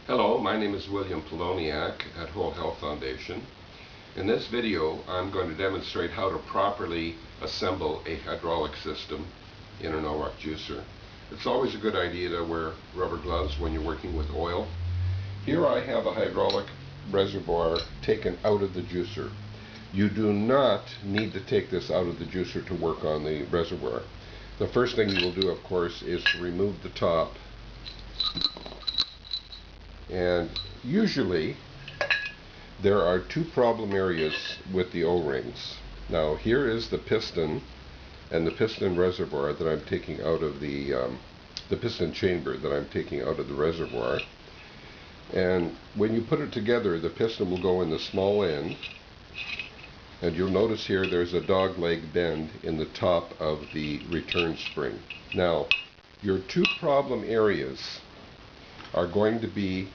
Hello, my name is William Poloniak at Whole Health Foundation. In this video, I'm going to demonstrate how to properly assemble a hydraulic system in a Norwalk juicer. It's always a good idea to wear rubber gloves when you're working with oil. Here I have a hydraulic reservoir taken out of the juicer. You do not need to take this out of the juicer to work on the reservoir. The first thing you will do, of course, is to remove the top. And usually there are two problem areas with the O-rings. Now here is the piston and the piston reservoir that I'm taking out of the piston chamber that I'm taking out of the reservoir. And when you put it together, the piston will go in the small end, and you'll notice here there's a dog leg bend in the top of the return spring. Now your two problem areas are going to be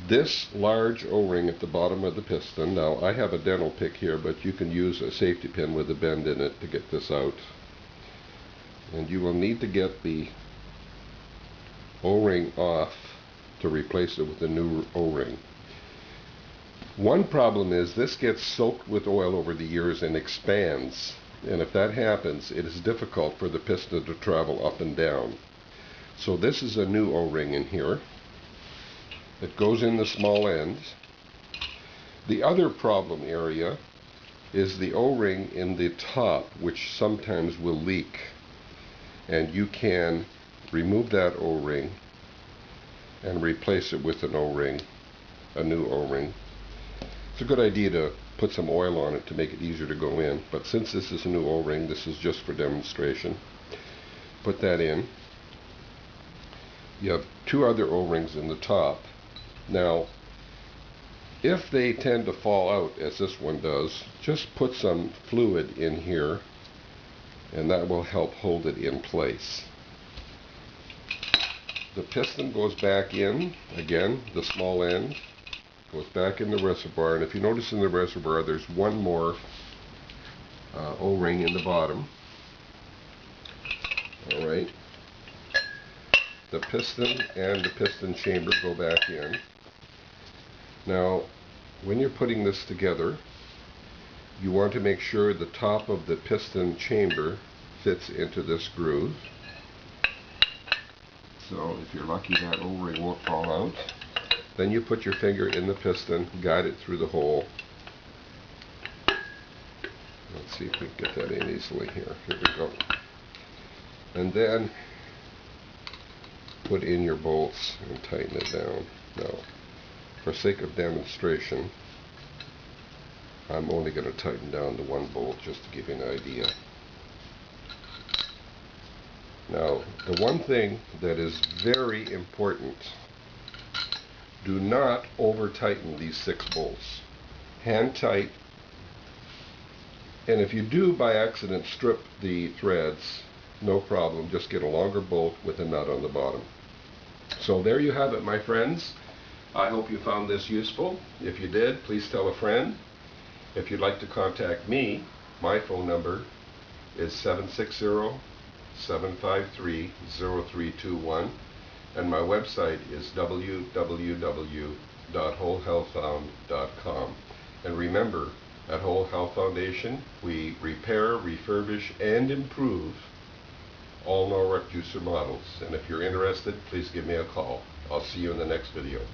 this large O-ring at the bottom of the piston. Now I have a dental pick here, but you can use a safety pin with a bend in it to get this out. And you will need to get the O-ring off to replace it with a new O-ring. One problem is this gets soaked with oil over the years and expands, and if that happens, it is difficult for the piston to travel up and down. So this is a new O-ring in here. It goes in the small ends. The other problem area is the O-ring in the top, which sometimes will leak. And you can remove that O-ring and replace it with an O-ring, a new O-ring. It's a good idea to put some oil on it to make it easier to go in, but since this is a new O-ring, this is just for demonstration. Put that in. You have two other O-rings in the top. Now, if they tend to fall out, as this one does, just put some fluid in here, and that will help hold it in place. The piston goes back in, again, the small end, goes back in the reservoir, and if you notice in the reservoir, there's one more O-ring in the bottom. Alright. The piston and the piston chamber go back in. Now, when you're putting this together, you want to make sure the top of the piston chamber fits into this groove. So if you're lucky, that O-ring won't fall out. Then you put your finger in the piston, guide it through the hole. Let's see if we can get that in easily here. Here we go. And then put in your bolts and tighten it down. Now, for sake of demonstration, I'm only going to tighten down the one bolt just to give you an idea. Now, the one thing that is very important, do not over tighten these 6 bolts. Hand tight, and if you do by accident strip the threads, no problem, just get a longer bolt with a nut on the bottom. So there you have it, my friends. I hope you found this useful. If you did, please tell a friend. If you'd like to contact me, my phone number is 760-753-0321, and my website is www.wholehealthfound.com. And remember, at Whole Health Foundation, we repair, refurbish, and improve all Norwalk juicer models. And if you're interested, please give me a call. I'll see you in the next video.